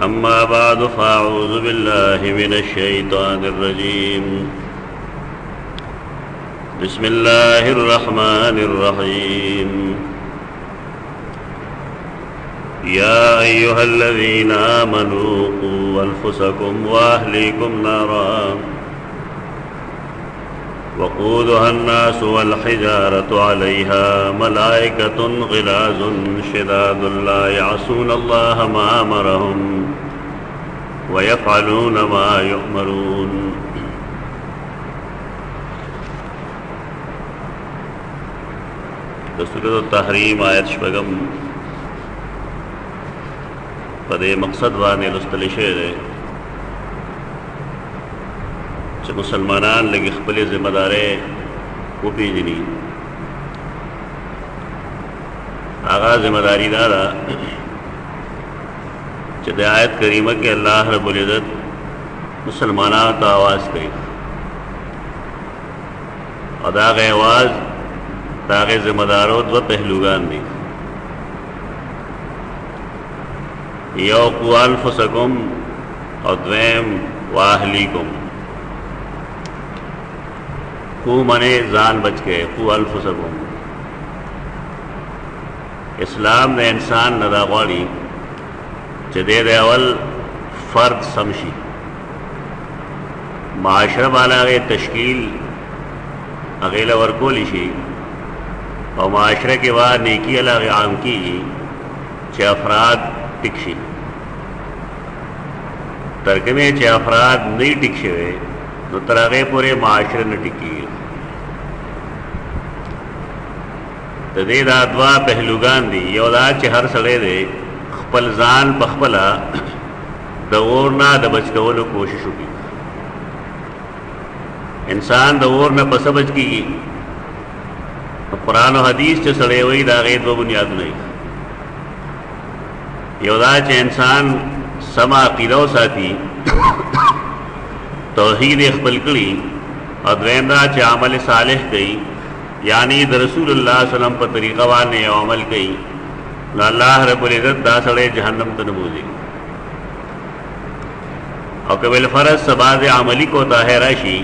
अम्मा बाद फ़अऊज़ु बिल्लाहि मिनश्शैतानिर्रजीम बिस्मिल्लाहिर्रहमानिर्रहीम या अय्युहल्लज़ीना आमनू क़ू अन्फुसकुम व अहलीकुम नारा वक़ूदुहा अन्नासु वल हिजारतु अलैहा मलाइकतुन ग़िलाज़ुन शिदादुन ला यअसूनल्लाह मा अमरहुम व यफ़अलून मा युअमरून। सूरत तहरीम आयत शपगम पदे मकसद वाने लुस्तल शेर है मुसलमानान लगी खपल जिम्मेदारे वो पीजनी आगा जिम्मेदारी दारा चद आयत करीम के अल्लाह रब्बुल इज़्ज़त मुसलमाना तो आवाज़ करी अदाग आवाज़ तागे जिम्मेदारों दो पहलुगान दी यो क़ू अन्फुसकुम और द्वैम वाहलीकुम। क़ू मने जान बच गए, क़ू अन्फुसकुम। इस्लाम ने इंसान नदावाड़ी चदे अवल फ़र्द समशी माशरा वाला तश्कील अगेला वर्कोलिशी और माशरे के बाद नेकी अलग आम की चे अफराद टिकशी तर्क में चे अफराद नहीं टिकशे हुए तो तरगे पूरे माशरे न टिकी तदे दादवा पहलुगान दी योदा चे हर सड़े दे खपल जान पखपला दवोरना दबच कवलो कोशिश की इंसान दवोर न पसबच की कुरान और हदीस चे सड़े हुई दागे दो बुनियाद नहीं योदा चे इंसान समा अक़ीदा साथी तौहीद इक़बाल करी और द्वेंदा चे अमल सालिह कई यानी रसूलुल्लाह सल्लल्लाहु अलैहि वसल्लम पर तरीक़ा वाने अमल कई अल्लाह रब्बुल इज़्ज़त दा सड़े जहन्नम तनबूजी और कबिल फ़र्ज सबाज़ अमली को ताहिराशी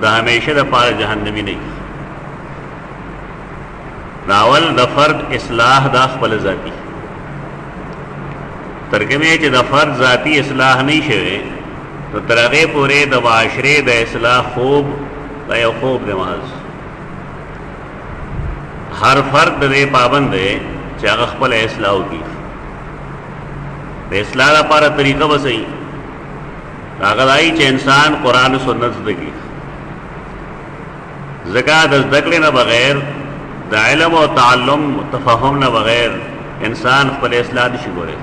दा हमेशा द पार जहन्नमी नहीं नावल द फ़र्द इस्लाह दा ख़पल ज़ाती तरकमे च द फ़र्द ज़ाती इस्लाह नहीं शवे तो तरगे पूरे द माशरे द इस्लाह खूब खूब नमाज हर फ़र्द दे पाबंद है चाग ख़पल इस्लाह की इस्लाह दा पारा तरीक़ा बसई कागज़ाई च इंसान कुरान सुन्नत ज़िंदगी ज़कात ज़कले न बग़ैर द इल्म और ताल्लुम तफ़हुम न बग़ैर इंसान ख़पल इस्लाह नहीं गोरे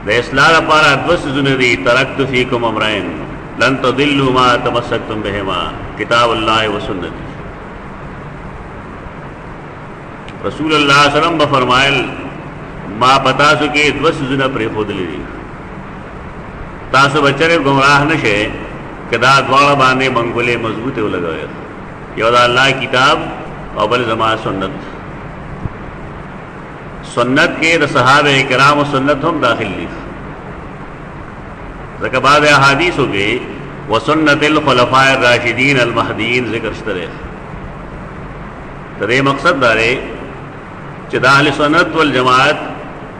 द इस्लाह पारा दस जुनदी तरक्तु फ़ीकुम अमरैन लन तदिल्लु मा तमस्सक्तुम बिहिमा किताबुल्लाह व सुन्नती। रसूलुल्लाह सल्लल्लाहु अलैहि वसल्लम फरमायल मा पता सुके दस जुना पर खुद ली तासु बच्चे गुमराह नशे कदा द्वाड़ा बांधे मंगोले मजबूत लगाए योदा अल्लाह किताब और बल जमा सुन्नत सुन्नत के सहाबे किराम सुन्नत हम दाखिल ली बाद अहादीस हो गई व सुन्नतिल खुलफाए राशिदीन अल महदीन ज़िक्र तरे तरे मकसद दारे चदा अहले सुन्नत वल जमात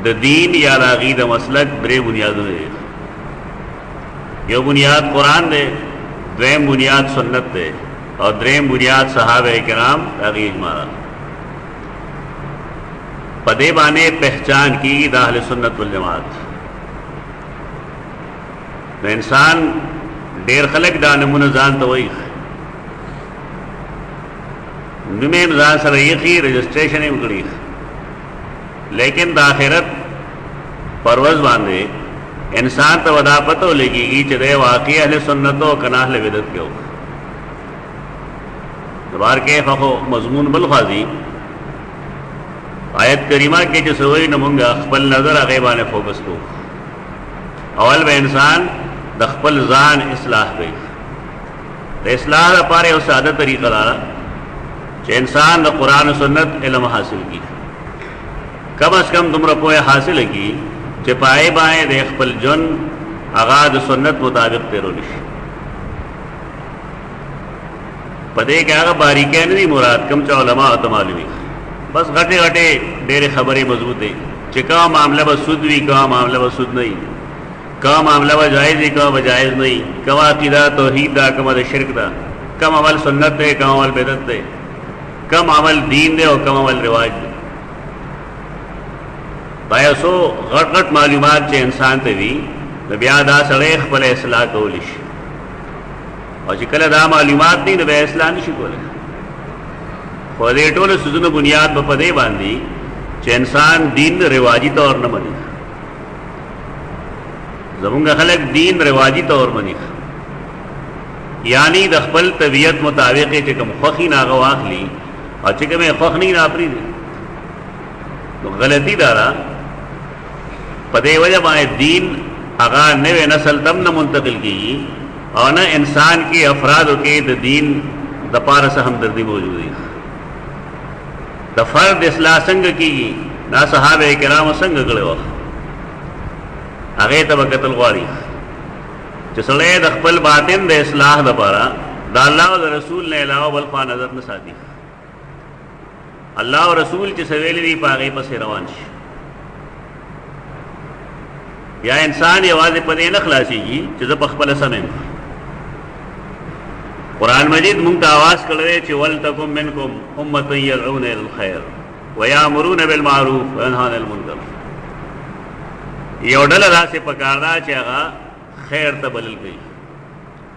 द दीन या अक़ीदा मसलक बरे बुनियाद है यो बुनियाद कुरान दे द्वेम बुनियाद सुन्नत दे और द्रेम बुनियाद सहाबे किराम अगी इजमारा पदे बाने पहचान की अहले सुन्नत वल जमात इंसान डेर खलक दा नमूना जान तो वही निमेम जान सर यकी रजिस्ट्रेशन उगड़ी लेकिन दाखिरत परवज बांधे इंसान तो वदा पतो लगेगी चदे वाकई अहले सुन्नतो कनाहले बिदत के हो दोबार के फ़ो मजमून बलखाजी आयत करीमा के जो सवई नमुंगा खपल नज़र अगेबान फोकस को अवल में इंसान दखपल जान इस्लाह गई तो इस्लाह पारे उस आदत तरीक़ा लाना इंसान द कुरान सुन्नत इल्म हासिल की कम अज़ कम तुमरा पोए हासिल की چې پای باندې د خپل جن هغه د سنت مطابق تیرول شي. پدې کې هغه باریکۍ نه دي مراد، کوم چې علما ته معلومي، بس غټه غټه ډېر خبرې مضبوطه چې کوم معاملہ به سود وي، کوم معاملہ به سود نه وي، کوم معاملہ به جائز وي، کوم به جائز نه وي، کوم عقیده توحید دا، کوم د شرک دا، کوم عمل سنت دی، کوم عمل بدعت دی، کوم عمل دین دی او کوم عمل رواج دی. دا یو څو غټ غټ معلومات چې انسان ته وي، نو بیا دا سړی خپل اصلاح کولی شي. او چې کله دا معلومات دي نو بیا اصلاح نشي کولی. خو دې ټولو څیزونو بنیاد به په دې باندې چې انسان دین رواجی طور نه مني. زمونږ خلک دین رواجی طور مني، یعنی د خپل طبیعت مطابق چې کوم خوښي ناغه واخلي او چې کومه خوښ نه ناپریږي. نو غلطی دارا په دې وجه باندې دین هغه نوې نسل تم نه منتقل کیږي او نه انسان کې افرادو کې د دین د پاره سره همدردی موجود دی. د فرد اصلاح څنګه کیږي، دا صحابه کرام څنګه کړو، هغه ته وکتل غواړي چې سړی د خپل باطن د اصلاح لپاره د الله او د رسول نه علاوه بل خوا نظر نه ساتي. الله او رسول چې سویل دی پاغه پسې روان شي. یا انسان یوازې په دې نه خلاصيږي چې زه په خپل سمم. قرآن مجید مونږ ته आवाज کړی چې ولتکم منکم امه يدعون الى الخير ويامرون بالمعروف وينهون عن المنکر. یو ډله داسې پکار ده چې هغه خیر ته بلل کوي،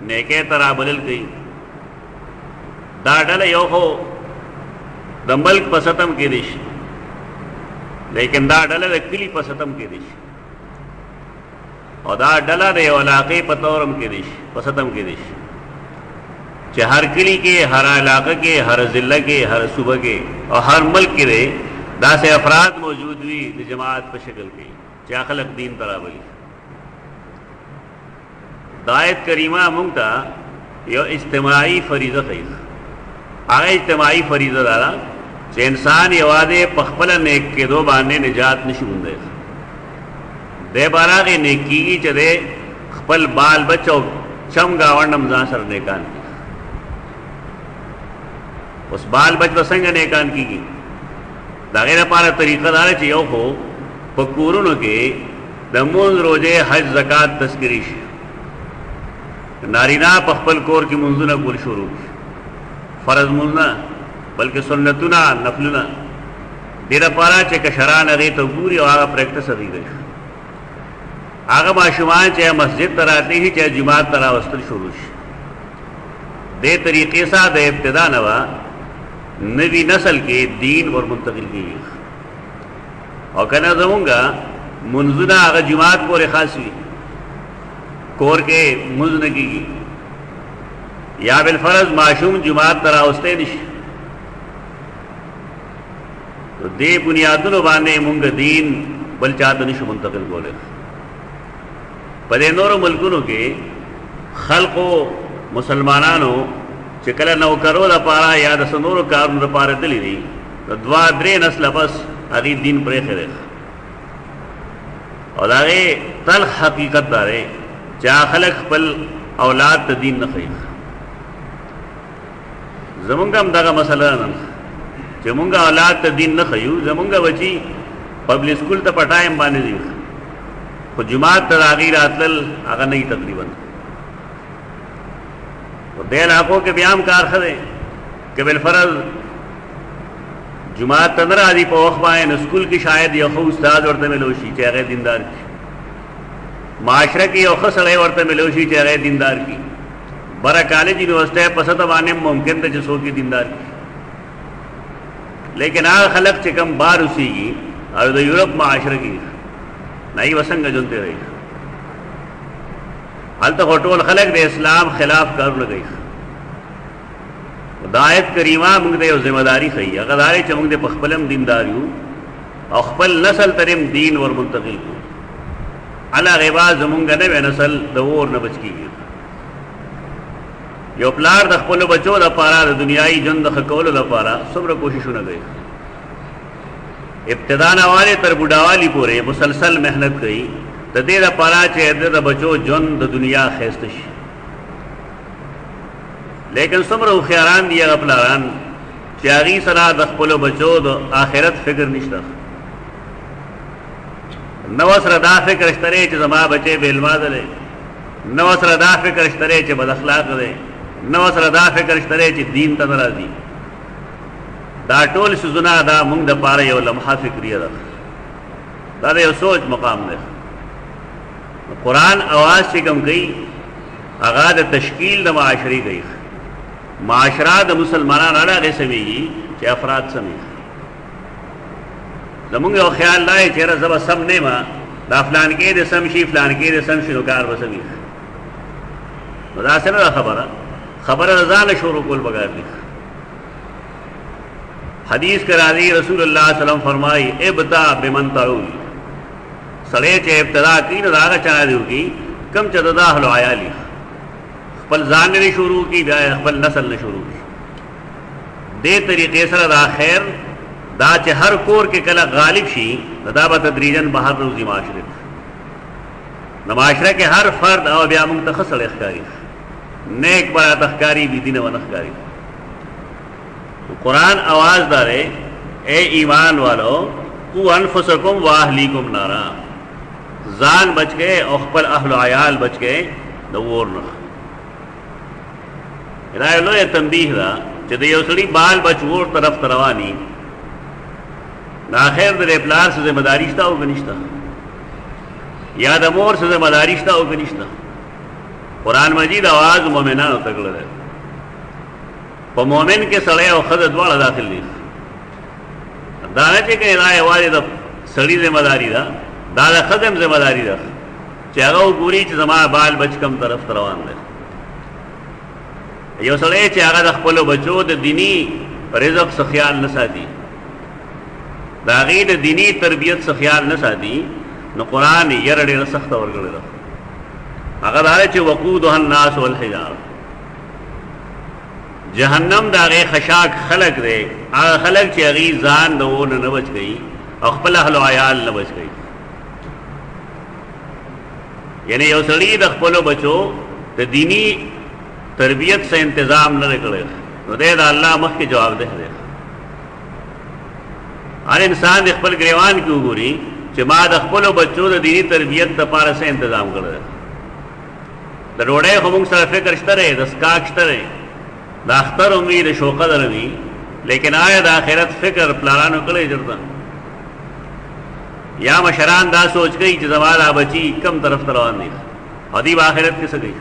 نیکه ته را بلل کوي. دا ډله یو خو د ملک په ستم کې دي شي، لیکن دا ډله د کلی په ستم کې دي شي، او دا ډله د یو علاقې په تورم کې دي شي، په ستم کې دي شي، چې هر کلی کې، هر علاقه کې، هر ضلع کې، هر صوبه کې او هر ملک کې داسې افراد موجود وي د جماعت په شکل کې چې خلق دین ترابلی. دا آیت کریمه مونږ ته یو اجتماعي فریضه ښیي. هغه اجتماعي فریضه دا چې انسان یوازې په خپله نیک کېدو باندې نجات نشي موندی. دی به هغې نیک کېږي چې دی خپل بال بچ او چم ګاونډ هم ځان سره نیکان کړي. اوس بال بچ به څنګه نیکان کېږي؟ د هغې لپاره طریقه دا ده چې یو خو په کورونو کې د مونځ، روژې، حج، زکات تذکرې شي. نارینه په خپل کور کې مونځونه کول شروع شي، فرض مونځ نه بلکې سنتونه، نفلونه. دې لپاره چې کشران هغې ته ګوري او هغه پریکټس هغې دی. هغه ماشومان چې مسجد ته راتلی شي، چې جومات ته راوستل شروع شي. دې طریقې سره د ابتدا نه به نوی نسل کې دین ور منتقل کېږي. او کنه زمونږه منځونه هغه جماعت پورې خاص وي، کور کې منځ نه کېږي، یا بالفرض معشوم جماعت ته راوستی نشي. نو دې بنیادونو باندې مونږ دین بل چا ته نشو منتقل کولی. په دې نورو ملکونو کې خلقو مسلمانانو چې کله نوکرو دپاره یا د څه نورو کارونو دپاره تللي دي، نو 2-3 نسله بس هغې دین پرېښی دی. او د هغې تلخ حقیقت دا دی چې هغه خلک خپل اولاد ته دین نه ښیي. زمونږ هم دغه مسله ده چې مونږ اولاد ته دین نه ښیو. زمونږ بچي پبلک سکول ته په ټایم باندې ځي، خو جومات ته د هغې راتلل هغه نه وي تقریبا. دې علاقو کې بیا هم کار ښه دی که بالفرض جماعت ته نه راځي په وخت باندې، نو سکول کې شاید یو ښه استاد ورته میلو شي چې هغه دیندار کړي، معاشره کې یو ښه سړی ورته میلو شي چې هغه دیندار کړي. بره کالج یونیورسټۍ په سطح باندې ممکن ده چې څوک یې دیندار کړي، لیکن هغه خلک چې کم بار اوسېږي او د یورپ معاشره کې نه یې به څنګه ژوند تېروي؟ هلته خو ټول خلک د اسلام خلاف کارونه کوي. دا آیت کریمه موږ ته یو ذمہ داري ښیي، هغه دا دی چې موږ د په خپل هم دیندار یو او خپل نسل ته هم دین ور منتقل کړو. علاوه بعد زمونږ نوی نسل د اور نه بچ کېږي. یو پلار د خپلو بچو دپاره د دنیایي ژوند د ښه کولو دپاره څومره کوششونه کوي، ابتدا نواله تر بډاوالی پورې مسلسل مهنت کوي د دې لپاره چې د بچو ژوند د دنیا خسته شي. لیکن څومره خیاران دي هغه پلاران چې هغې سره د خپلو بچو د آخرت فکر نشته. نو سره دا فکر شته چې زما بچی بې علمه دی، نو سره دا فکر شته چې بد اخلاق دی، نو سره دا فکر شته چې دین ته نه راځي. دا ټول څیزونه دا موږ دپاره یو لمحه فکریه ده، دا د یو سوچ مقام دی. قرآن اواز چې کوم کوي هغه د تشکیل د معاشرې کوي. معاشره د مسلمانانو هغې سمیږي چې افراد سمیږي. زمونږ یو خیال دا دی چې یاره زه به سم نه یم، دا فلانکې دې سم شي فلانکې دې سم شي نو کار به سمیږي. نو داسې نه ده خبره د ځانه شروع کول پکار دي. حدیث کې راځي رسول الله صلی الله علیه وسلم فرمایي ابدا بمن تعول، سړی چې ابتدا کوي نو د هغه چا نه دې وکړي کوم چې د اهل عیال وي. خپل ځان نه شروع کړي بیا خپل نسل نه شروع کړي. دې طریقې سره دا خیر دا چې هر کور کې کله غالب شي دا به تدریجاً بهر روزي معاشره نو معاشره کې هر فرد او بیا موږ ته ښه سړی ښکاري، نیک براته ښکاري، بې دینه ونه ښکاري. قرآن آواز دارے اے ایمان والو قو انفسکم و اہلیکم نارا، ځان بچ گئے او خپل اهل عیال بچ گئے د اور نه. دا یو لویه تنبیه ده چې د یو سړي بال بچ اور طرف ته رواني د آخر د پلار څه ذمہ داري شته او که نشته، یا د مور څه ذمہ داري شته او که نشته. قرآن مجید آواز مومنانو ته کړی دی. په مؤمن کې سړی او ښځه دواړه داخل دي. دا نه چې دا یوازې د سړي ذمہ داري ده، دا د ښځې هم ذمہ داري ده چې هغه وګوري چې زما بال بچ کم طرف ته روان دی. یو سړی چې هغه د خپلو بچو د دیني رزق څه خیال نه ساتي، د هغې د دیني تربیت څه خیال نه ساتي، نو قرآن یې یره ډېره سخته ورکړې ده. هغه دا دی چې وقودها الناس والحجاره، جهنم دا غي خشاک خلق دی، هغه خلق چې هغې ځان د اور نه بچ گئی او خپل اهل عیال نه بچ گئی. یعنی یو سړي د خپلو بچو د دینی تربیت سے انتظام نه کړی نو دی د الله مخکې جوابدeh دی. هر انسان د خپل ګریوان کې وګوري چې ما د خپلو بچو د دینی تربیت دپاره څه انتظام کړی. د ډوډۍ خو موږ سره فکر شته دی، د څښاک شته دی، د اختر وي، د شو قدر وي، لیکن آیا د آخرت فکر پلارانو کړی چېرته؟ یا مشران دا سوچ کوي چې زما دا بچي کم طرف ته روان دي او دوی به آخرت کې څه کوي؟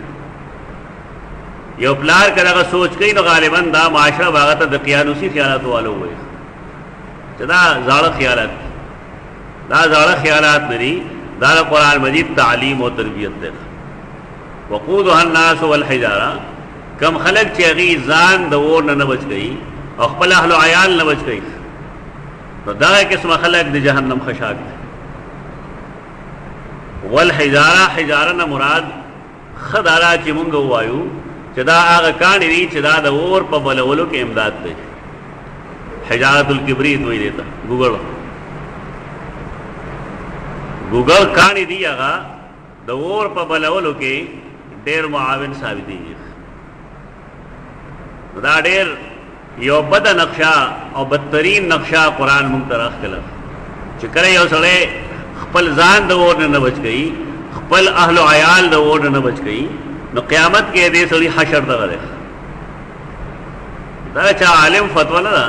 یو پلار که دغه سوچ کوي نو غالبا دا معاشره به هغه ته د قیانوسي خیالاتو والو ووایي چې دا زاړه خیالات، دا زاړه خیالات نه دي، دا د قرآن مجید تعلیم او تربیت دی. وقودها الناس والحجاره، کم خلق چې هغې ځان د اور نه بچ گئی او خپل اهل عیال نه بچ گئی، نو دغه قسمه خلق د جهنم خشاک دی. والحجاره، حجاره نه مراد ښه دا ده چې مونږ ووایو چې دا هغه کاڼي دي چې دا د اور په بلولو کې امداد دی. حجارت الکبریت وایي دی ته، ګوګل کاڼي دي هغه د اور په بلولو کې ډېر معاون ثابتېږي. دا ډېر یو بده نقشه او بدترین نقشه قرآن موږ ته راښکله چې کله یو سړی خپل ځان د اور نه بچ گئی، خپل اهل و عیال د اور نه بچ گئی، نو قیامت کې دې سړي حشر دغه دی. دا چا عالم فتوا نه ده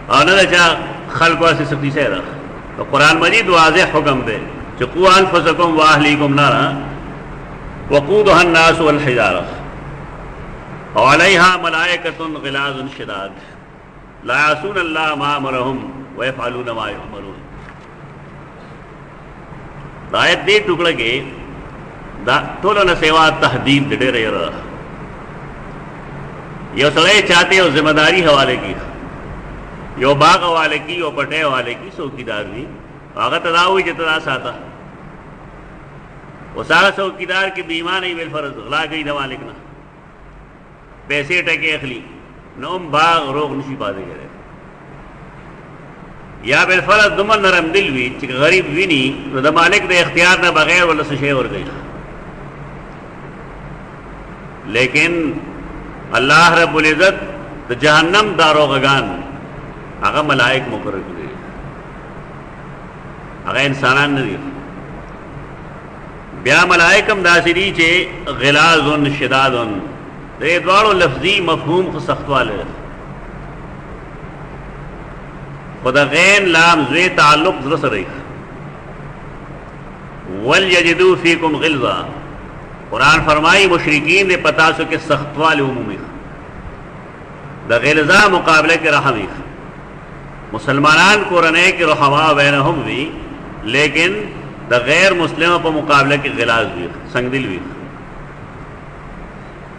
او نه ده چا خلکو هسې څه کیسه ده. قرآن مجید واضح حکم دی چې قوا انفسکم و اهلیکم نارا وقودها الناس والحجاره وعليها ملائكة غلاظ شداد لا يعصون الله ما امرهم ويفعلون ما يؤمرون. دا آیت دې ټوکړه کې دا ټولو نه سوا تهدید د ډېره یره یو سړی چاته یو ذمہ داری حواله کی، یو باغ حواله کی، یو پټی حواله کی، څوکیدار وي، هغه ته دا وایي چې ته دا ساته. اوس هغه څوکیدار کې بې ایمانه وي بالفرض غلا کوي د مالک نه، پیسې ټکې اخلي، نو هم باغ روغ نشي پاتې کېدی. یا بالفرض دومره نرم دل وي چې غریب ویني نو د مالک د اختیار نه بغیر ولا څه شی ورکوي. لیکن الله رب العزت د جهنم داروغگان هغه ملائک مقرر کړي، هغه انسانان نه دي. بیا ملائکم داسې دي چې غلاظ شداد، د دواړو لفظي مفهوم خو سختواله، خو د غین لام زوی تعلق زړه سره. ولیجدوا فیکم غلظا، قرآن فرمائی مشرکین نے پتا سو کہ سخت والے عمومی دا غلظہ مقابلے کے رحمی. مسلمانان کو رنے کے رحما بینہم بھی، لیکن دا غیر مسلموں پر مقابلے کے غلاظ بھی سنگ دل بھی.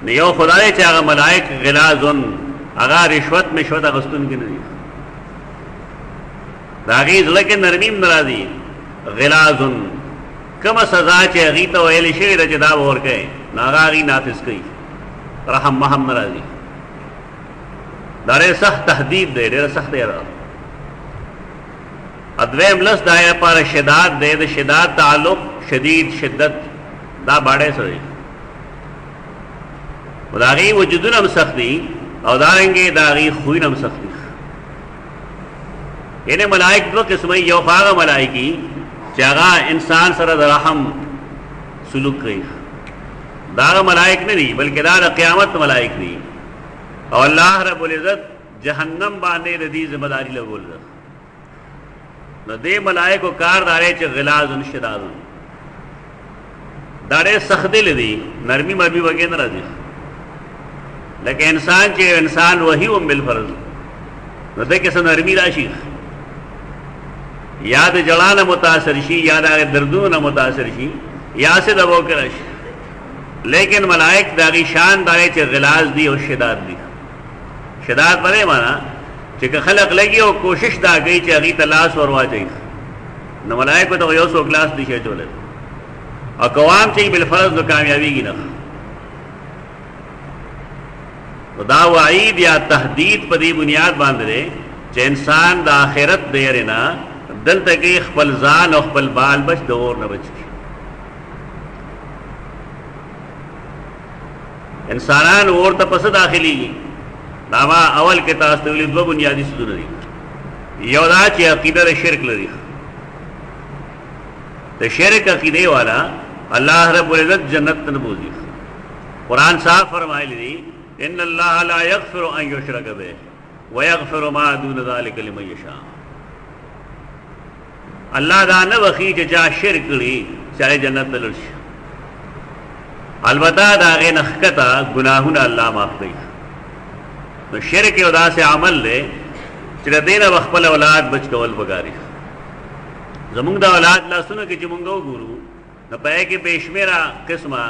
نیو خدا دے چاہا ملائک غلاظن اگا رشوت میں شوت اغسطن کی نہیں، دا غیز لکن نرمیم نرازی. غلاظن کم سزا چې هغې ته ویلې شوې ده چې دا به ورکوې نو هغه هغې نافظ کوي، رحم مهم نه راځي. دا ډېر سخت تهدید دی، ډېره سخت دی. دویم لس د هغې لپاره شداد دی، د شداد تعلق شدید شدت دا باړی سره دی، نو د هغې وجودونه هم سخت دي او دارنګې د هغې خویونه هم سخت دي. یعنې ملائک دوه قسمه، یو خو هغه ملائکي چې هغه انسان سره د رحم سلوک کوي، دا هغه ملائک نه دي بلکې دا د قیامت ملائک دي. او الله رب العزت جهنم باندې د دې ذمہ داری لګول ده. نو دې ملائکو کار دا دی چې غلاظ شداد، دا ډېر سخت دل دي، نرمي مرمي وګې نه راځي. لکه انسان چې انسان وحي هم بالفرض نو دې کې څه نرمي راشي، یا د جړا نه متاثر شي، یا د دردونو نه متاثر شي، یا سے دبو کے راشي. لیکن ملائک داغی شان دارے چې غلاظ دی او شداد دی. شداد پرې معنا چې که خلق لګي او کوشش دا کوي چې هغې ته لاس ور واچوي، نو ملائکو ته یو څوک لاس نشي اچولی، او قوام چې بالفرض نو کامیابیږي نه. نو دا وعید یا تهدید په دې بنیاد باندې دی چې انسان د آخرت د یارې نه دلته کې خپل ځان او خپل بال بچ د اور نه بچ کی. انسانان اور ته پس داخليږي. دا ما اول کې تاسو ته ویلي دوه بنیادي څیزونه دي. یو دا چې عقیده د شرک لري، د شرک عقیده والا الله رب العزت جنت ته نه بوځي. قرآن صاحب فرمایلی دي ان الله لا یغفر ان یشرک به ویغفر ما دون ذلک لمن یشاء. الله دا نه بخي چې چا شرک کړي چا جنت ته لاړ شي، البته دا هغې نه ښکته ګناهونه الله معاف کوي. نو شرک یو داسې عمل دی چې د دې نه به خپل اولاد بچ کول پکار دي. زمونږ د اولاد لاسونو کې چې مونږ وګورو نو په هغې کې بې شمېره قسمه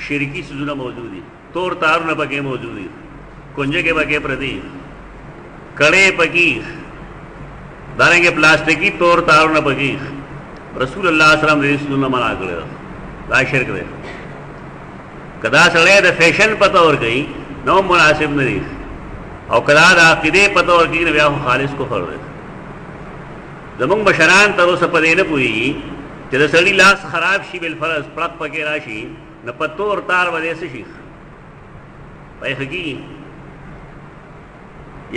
شرکي څیزونه موجود دي. تور تارونه پکې موجود دي، کنجکې پکې پرتې، کړې پکې، دارنګې پلاسټیکي تور تارونه پکې. رسول الله صلی الله علیه وسلم دې څیزونه منع کړی، دا شرک دی. که دا سړی د فیشن پته ورکوي نو مناسب نه دی، او که دا د عقیدې پته ورکوي نو بیا خو خالص کفر دی. زمونږ مشران تر اوسه په دې نه پوهېږي چې د سړي لاس خراب شي بالفرض پړق پکې راشي نو په تور تار باندې څه شي پایښه کېږي،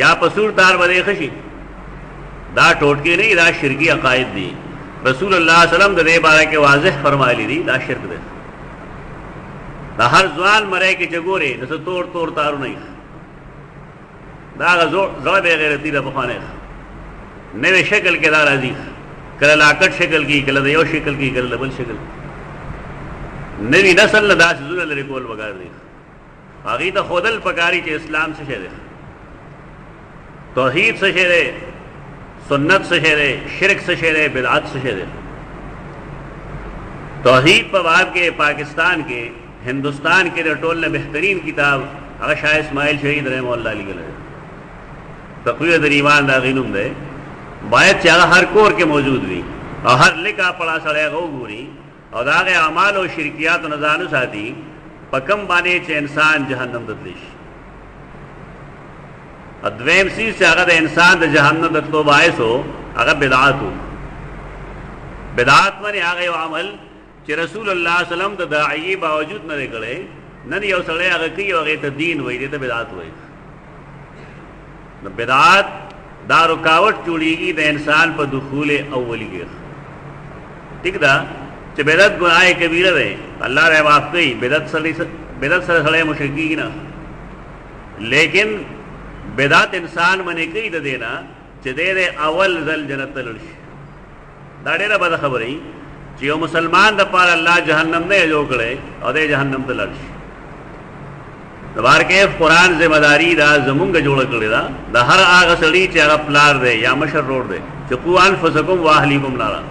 یا په سور تار باندې ښه شي. دا ټوټکې نه دي، دا شرکي عقاید دي. رسول الله صلی الله علیه وسلم د دې باره کې واضح فرمایلی دي دا شرک دی. دا هر ځوان مړی کې چې ګورې نو څه تور تور تارونه یې، دا هغه زړه بې غیرتي ده پخوانی. نوې شکل کې دا راځي، کله لاکټ شکل کې، کله د یو شکل کې، کله د بل شکل. نوي نسل نه دا څیزونه لرې کول پکار دي. هغې ته ښودل پکاري چې اسلام څه شی دی، توحید څه شی دی، سنت څه شی دی، شرک څه شی دی، بدعت څه شی دی. توحید په باب کې پاکستان کې ہندوستان کے ټول نے بہترین کتاب هغه شاه اسماعیل شهید رحمه الله لیکل دی، تقویہ در ایمان دا غینوم دی. باید چې هغه هر کور کې موجود وي او هر لیکا پڑا سړی هغه وګوري او د هغې اعمال او شرکیاتو نه ځان وساتي په کوم باندې چې انسان جهنم ته تللی شي. دویم څیز چې هغه د انسان د جهنم د تلو باعث و هغه بدعاتو. بدعات باندې هغه یو عمل چې رسول الله صلی الله علیه وسلم د داعیه باوجود نه کړي، نن یو سړی هغه کوي هغه ته دین وایي، ته بدعت وایي. نو بدعات دا رکاوټ جوړیږي د انسان په دخول اولی کې. ٹھیک ده چې بدعت ګناه کبیره ده، الله رحم معاف کوي. بدعت سره سړی مشرک کیږي نه، لیکن بدعت انسان باندې کوي د دینا چې د اول ځل جنت ته لړ شي. دا ډېره بده خبره ای چې یو مسلمان د پاره الله جهنم نه جوړ کړي او د جهنم ته لړ شي. د بارکه قرآن ذمہ داری دا زمونږ جوړ کړی دا د هر هغه سړي چې هغه پلار دی یا مشر روړ دی چې قوا انفسکم واهلیکم نارا،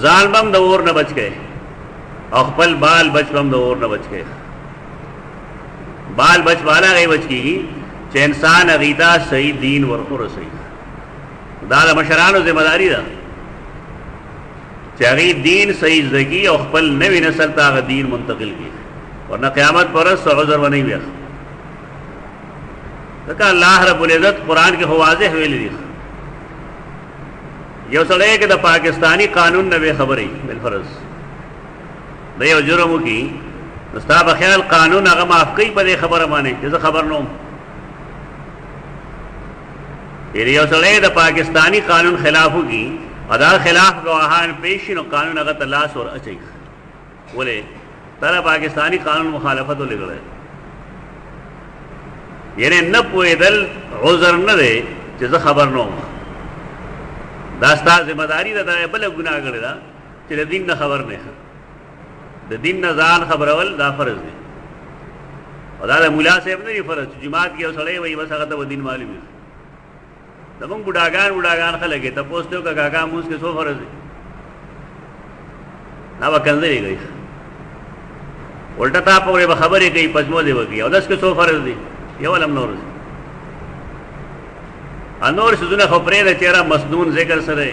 ځان بم د اور نه بچ کړي او خپل بال بچ بم د اور نه بچ کړي. بال بچ والا غي بچ کیږي چې انسان اغیدا صحیح دین ورکو صحیح. دا د مشرانو ذمہ داری ده چې هغه دین صحیح زګي او خپل نوې نسل ته هغه دین منتقل کړي، ورنہ قیامت پر اس عذر و نہیں بیخ. دکا اللہ رب العزت قرآن کے واضح ویلی دیخ یو سڑے کہ دا پاکستانی قانون نبی خبری بالفرض دا یو جرمو کی نستا بخیال قانون اگا معاف کئی پا دے خبر مانے جیسا خبر نوم. یو سڑے دا پاکستانی قانون خلافو کی ادا خلاف گواہان پیشی نو قانون اگا تلاس اور اچھئی بولے ترا پاکستانی قانون مخالفت لے گئے. یعنی نہ پوئے دل عذر نہ دے جیسا خبر نہ ہو داستا ذمہ داری دا بل گناہ کرے دا چلے دین نہ خبر نہیں دا دین نہ زان خبر اول دا فرض دے اور دا مولا صاحب نہیں فرض جماعت کی سڑے وہی بس اگر وہ دین معلوم ہے. تمام بڑاگان خلگے تب پوچھتے ہو کہ کاکا موس کے سو فرض ہے نہ وہ کنزے گئی الٹا تا پورے خبر ہے کہ پچمو دے وکی اور 10 کے 100 فرض دی یو علم نور انور سونه خبره ده چیرې مسنون ذکر سره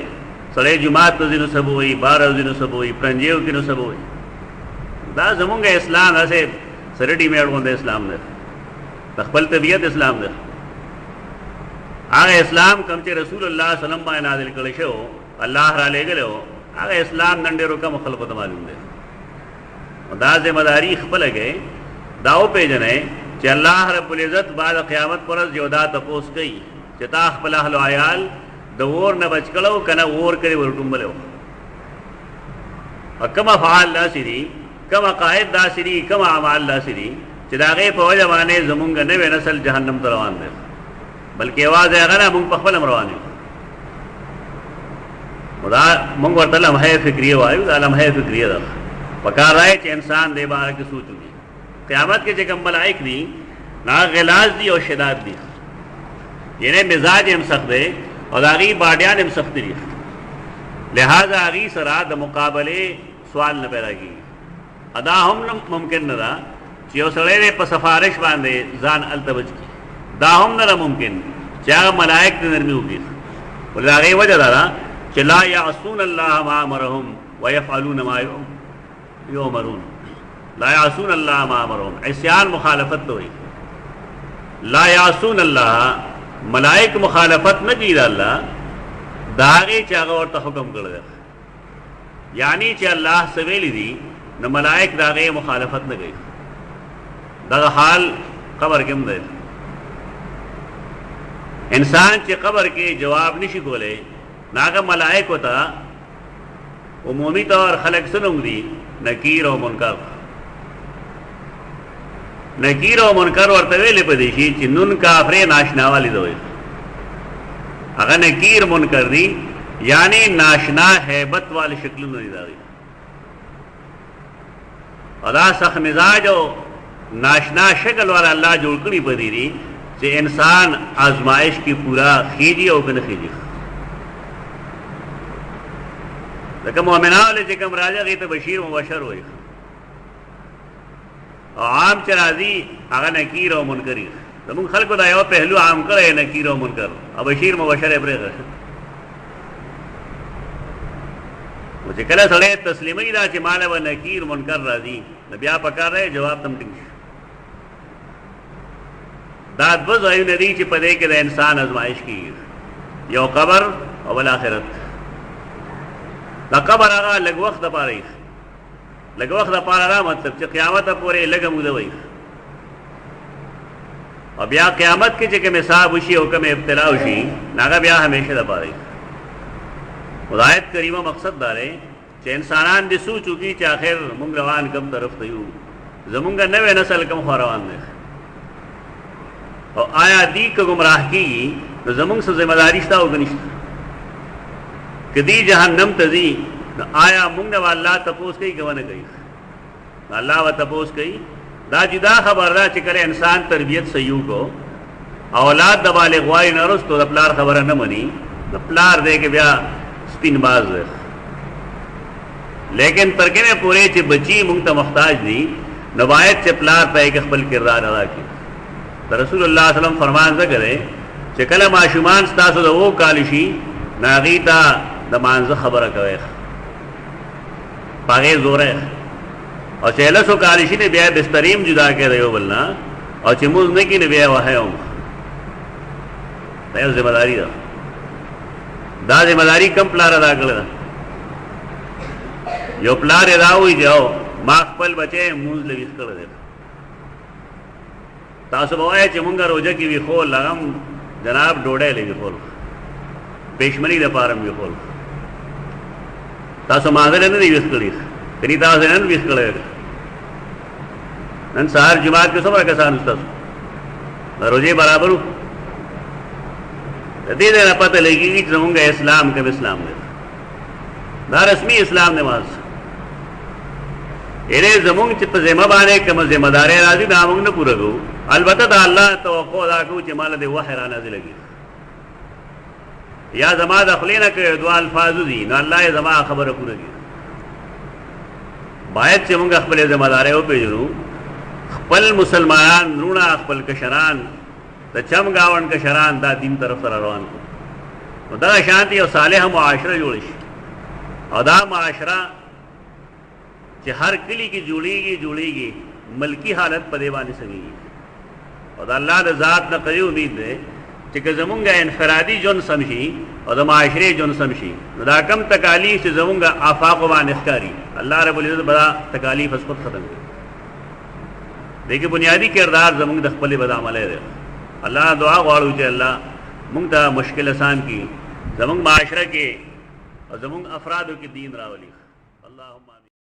سړی جماعت ته ځینو سبو وي 12 ځینو سبو وي پرنجیو کې نو سبو وي. دا زمونږ اسلام هسه سره ډی میړ غونډه اسلام نه خپل طبیعت اسلام نه هغه اسلام کوم چې رسول الله صلی الله علیه وسلم باندې نازل کړی شو الله را لګلو هغه اسلام نن ډیرو کم خلکو ته معلوم دی. دا ذمہ داری خپل کې داو پیژنې چې الله رب العزت بعد قیامت پر ورځ یو دا تپوس کوي چې تا خپل اهل او عیال د اور نه بچ کړو کنه اور کړي ورټومبلو کما فعال لاسری کما قائد داسری کما اعمال لاسری چې دا غي په وجه باندې زمونږ نوې نسل جهنم ته روان دي بلکې आवाज هغه نه مونږ په خپل روان یو. خدا مونږ ورته لمحه فکریه وایو دا لمحه فکریه ده پکار راځي چې انسان دې باره کې سوچ وکړي. قیامت کې چې کوم ملائک دي نا غلاظ دي او شداد دي یعنی مزاج هم سخت دی او داغي باډیان هم سخت دي لہذا هغه سره د مقابله سوال نه پیدا کیږي. ادا هم ممکن نه ده چې یو سړی په سفارش باندې ځان التبج کی دا هم نه ممکن چې هغه ملائک د نرمي وکړي ولغه وجه دا چې لا يعصون الله ما امرهم ويفعلون ما يؤمرون. لا يعصون الله ما امرهم عصيان مخالفت تو ہوئی. لا يعصون الله ملائک مخالفت نہ کی اللہ داغے چاغه ورته حکم کړل یعنی چې الله سویلی دي نو ملائک داغه مخالفت نه کوي. دا حال قبر کې هم دی. انسان چې قبر کې جواب نشي کولای ناګه ملائک وتا عمومی طور خلق سنوم دي نکیر او منکر. نکیر او منکر ورته ویلې پدې شي چې نون کافر ناشنا والی دوی هغه نکیر منکر دي یعنی ناشنا هیبت والی شکل نه دي. ادا سخت مزاج او ناشنا شکل والا الله جوړ کړی پدې دي چې انسان آزمائش کی پورا خیجی او کنه خیجی. لکه مؤمنان چې کوم راځي هغه ته بشیر مبشر وایي عام چرازی هغه نکیر او منکر. زمون خلکو دا یو پهلو عام کړی نکیر او منکر او بشیر مبشر ابرغه او چې کله سره تسلیمي دا چې مال و نکیر منکر راځي بیا پکار رہے جواب تم ټینګ دا دو ځایونه دي چې په دې کې د انسان ازمایش کیږي یو قبر او بالآخرت. دا قبر هغه لږ وخت دپاره ایښ، لږ وخت دپاره دا مطلب چې قیامته پورې لږه موده وایښ، او بیا قیامت کې چې کوم حساب وشي او کوم ابتلا وشي هغه بیا همیشه دپاره ایښ. خو د آیت کریمه مقصد دا دی چې انسانان دې سوچ وکړي چې آخر مونږ روان کوم طرف ته یو، زمونږ نوی نسل کوم خوا روان دی، او آیا دی که گمراه کیږي نو زمونږ څه ذمہ داري شته او که نشته؟ که دی جهنم ته ځي نو آیا مونږ نه به الله تپوس کوي که ونه کوي؟ الله به تپوس کوي. دا جدا خبر ده چې کله انسان تربیت صحیح کو، اولاد د بالغ وای نه وروسته د پلار خبره نه مني، د پلار دی کې بیا سپین باز دی. لیکن تر کې پورې چې بچي مونږ ته محتاج دي نو باید چې پلار پای کې خپل کردار ادا کړي. رسول الله صلی الله علیه وسلم فرمان ذکر ہے چې کله ماشومان ستاسو د وو کال شي ناغي ته د مانزه خبره کوي، پاغه زوره، او چې له سو کال شي نه بیا بستریم جدا کړي یو بل نه، او چې موږ نه کینې بیا وهایم. دا یو ذمہ داری ده. دا ذمہ داری کم پلار ادا کړل؟ یو پلار ادا وي جاو ما خپل بچي موږ لويس کړل. تاسو به وایئ چې مونږ روزه کې ویښول هغه جناب ډوډۍ لې ویښول، پېشمني دپاره م ویښول. تاسو مانځه نه دی ویښ کړي، کني تاسو نن ویښ کړی. نن سهار جماعت کې څومره کسان ستاسو د روزې برابر وو؟ د دې نه پته لګېږي چې زمونږ اسلام کوم اسلام دی. دا رسمي اسلام دی. ماز ارے زمونږ چې په ذمه باندې کومه ذمہ داري راځي دا موږ نه پوره کوو. البته دا الله توقع دا کوو چې مال دې وحی را نازلېږي، یا زما د خولې نه که دوه الفاظ دي نو الله یې زما خبره پوره کړي. باید چې موږ خپلې ذمہ دارۍ وپېژنو، خپل مسلمانان وروڼه، خپل کشران، د چم ګاونډ کشران دا دین طرف سره روان کړو. نو دغه شانتې یو صالحه معاشره جوړه شي، او دا معاشره چې هر کلی کې جوړیږي ملکی حالت په دې باندې سمېږي. او د الله د ذات نه قوي امید دی چې که زمونږ انفرادي ژوند سم شي او د معاشرې ژوند سم شي نو دا کم تکالیف چې زمونږ آفاقو باندې ښکاري الله رب العزت به دا تکالیف از خود ختم کړي. دې کې بنیادي کردار زمونږ د خپلې بد عملی دی. الله دعا غواړو چې الله مونږ ته مشکل آسان کړي، زمونږ معاشره کې او زمونږ افرادو کې دین راولي.